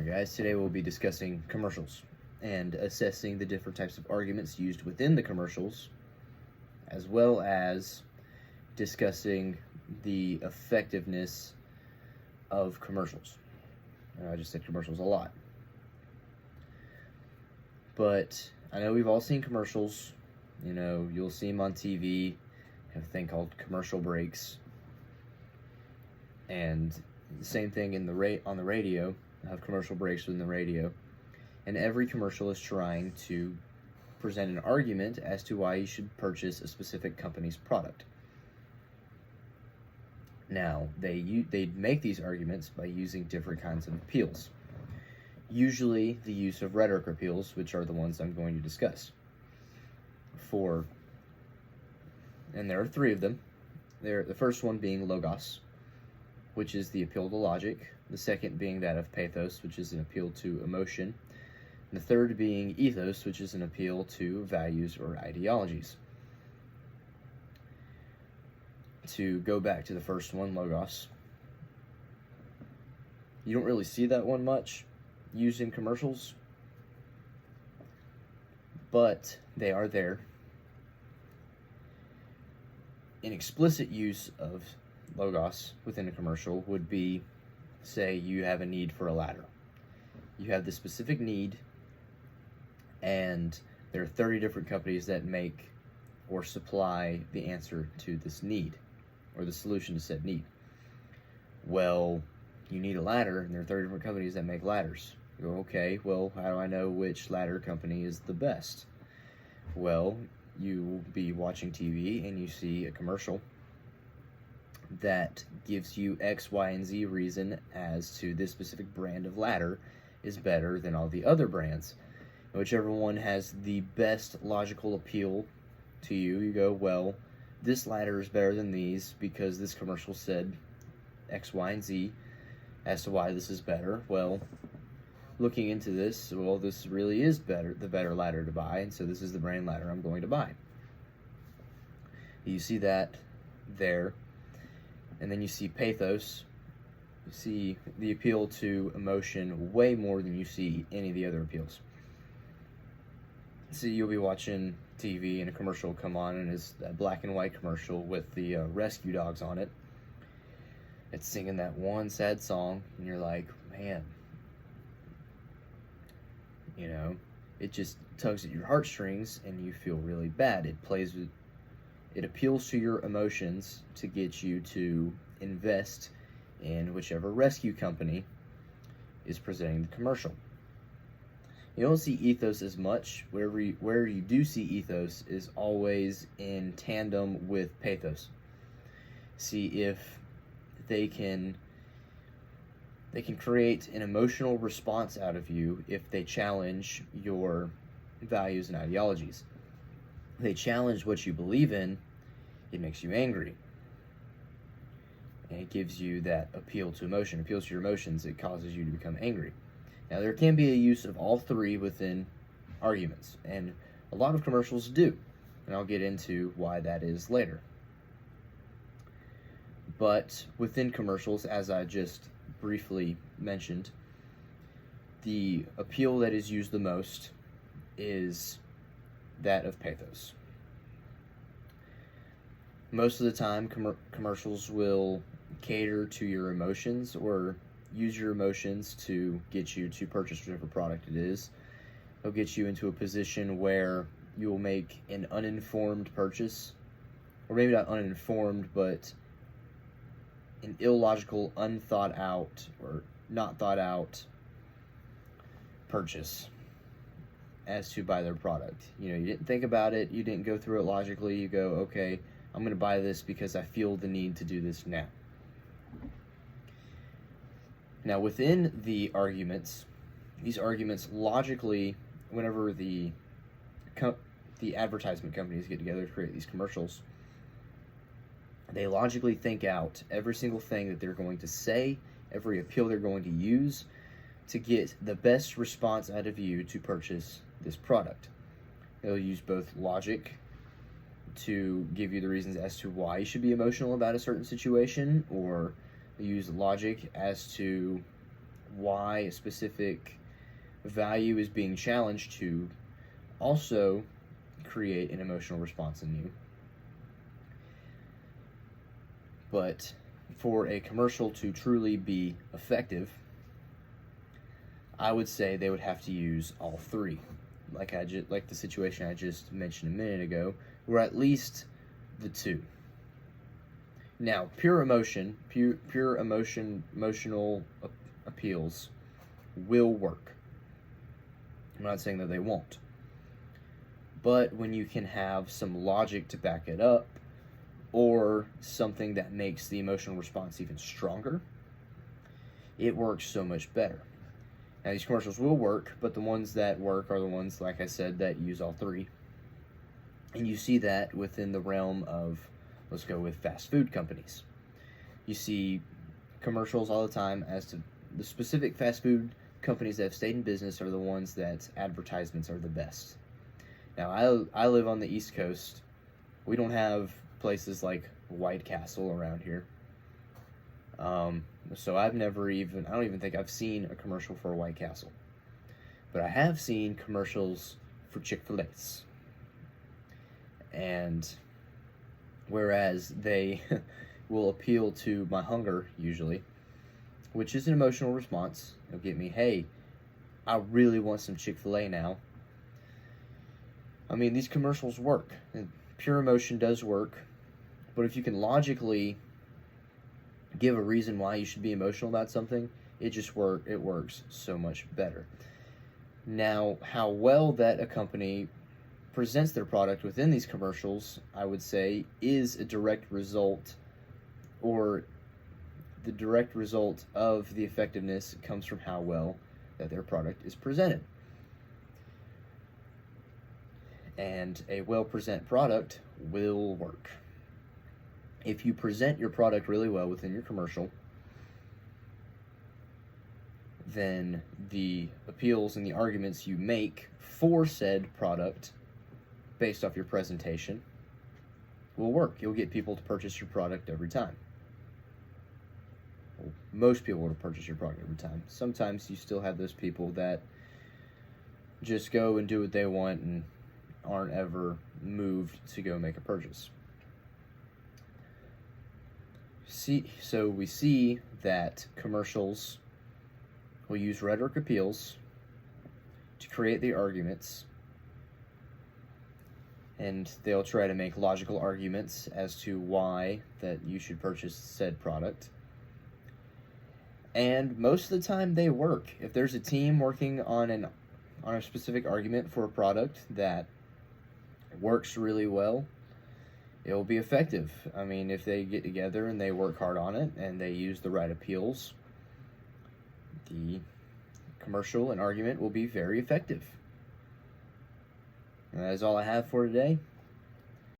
guys, today we'll be discussing commercials and assessing the different types of arguments used within the commercials, as well as discussing the effectiveness of commercials. I just said commercials a lot. But I know we've all seen commercials. You know, you'll see them on TV, have a thing called commercial breaks. And the same thing on the radio, have commercial breaks within the radio. And every commercial is trying to present an argument as to why you should purchase a specific company's product. Now, they make these arguments by using different kinds of appeals. Usually the use of rhetoric appeals, which are the ones I'm going to discuss. And there are three of them. The first one being logos, which is the appeal to logic. The second being that of pathos, which is an appeal to emotion. And the third being ethos, which is an appeal to values or ideologies. To go back to the first one, logos, you don't really see that one much used in commercials, but they are there. An explicit use of logos within a commercial would be, say you have a need for a ladder. You have this specific need, and there are 30 different companies that make or supply the answer to this need, or the solution to said need. Well, you need a ladder, and there are 30 different companies that make ladders. You go, okay, well, how do I know which ladder company is the best? Well, you will be watching TV, and you see a commercial that gives you X, Y, and Z reason as to this specific brand of ladder is better than all the other brands. And whichever one has the best logical appeal to you, you go, well, this ladder is better than these because this commercial said X, Y, and Z as to why this is better. Well, looking into this, well, this really is the better ladder to buy, and so this is the brand ladder I'm going to buy. You see that there. And then you see pathos. You see the appeal to emotion way more than you see any of the other appeals. So you'll be watching TV and a commercial will come on, and it's a black and white commercial with the rescue dogs on it. It's singing that one sad song, and you're like, man, you know, it just tugs at your heartstrings, and you feel really bad. It appeals to your emotions to get you to invest in whichever rescue company is presenting the commercial. You don't see ethos as much. Where you do see ethos is always in tandem with pathos. See if they can create an emotional response out of you if they challenge your values and ideologies. If they challenge what you believe in, it makes you angry. And it gives you that appeal to emotion. Appeals to your emotions, it causes you to become angry. Now, there can be a use of all three within arguments, and a lot of commercials do. And I'll get into why that is later. But within commercials, as I just briefly mentioned, the appeal that is used the most is that of pathos. Most of the time, commercials will cater to your emotions or use your emotions to get you to purchase whatever product it is. They'll get you into a position where you will make an uninformed purchase, or maybe not uninformed, but an illogical, unthought out, or not thought out purchase as to buy their product. You know, you didn't think about it, you didn't go through it logically, you go, okay, I'm going to buy this because I feel the need to do this now. Now, within the arguments, these arguments logically, whenever the advertisement companies get together to create these commercials, they logically think out every single thing that they're going to say, every appeal they're going to use to get the best response out of you to purchase this product. They'll use both logic to give you the reasons as to why you should be emotional about a certain situation, or use logic as to why a specific value is being challenged to also create an emotional response in you. But for a commercial to truly be effective, I would say they would have to use all three. Like the situation I just mentioned a minute ago, or at least the two. Now, pure emotional appeals will work. I'm not saying that they won't. But when you can have some logic to back it up, or something that makes the emotional response even stronger, it works so much better. Now, these commercials will work, but the ones that work are the ones, like I said, that use all three. And you see that within the realm of, let's go with fast food companies. You see commercials all the time as to the specific fast food companies that have stayed in business are the ones that advertisements are the best. Now, I live on the East Coast. We don't have places like White Castle around here. So I don't even think I've seen a commercial for a White Castle. But I have seen commercials for Chick-fil-A's. And whereas they will appeal to my hunger, usually, which is an emotional response. It'll get me, hey, I really want some Chick-fil-A now. I mean, these commercials work. And pure emotion does work. But if you can logically give a reason why you should be emotional about something, it works so much better. Now, how well that a company presents their product within these commercials, I would say, is a direct result, or the direct result of the effectiveness comes from how well that their product is presented. And a well-presented product will work. If you present your product really well within your commercial, then the appeals and the arguments you make for said product based off your presentation will work. You'll get people to purchase your product every time. Well, most people will purchase your product every time. Sometimes you still have those people that just go and do what they want and aren't ever moved to go make a purchase. So we see that commercials will use rhetoric appeals to create the arguments, and they'll try to make logical arguments as to why that you should purchase said product. And most of the time they work. If there's a team working on a specific argument for a product that works really well, it will be effective. I mean, if they get together and they work hard on it and they use the right appeals, the commercial and argument will be very effective. And that is all I have for today.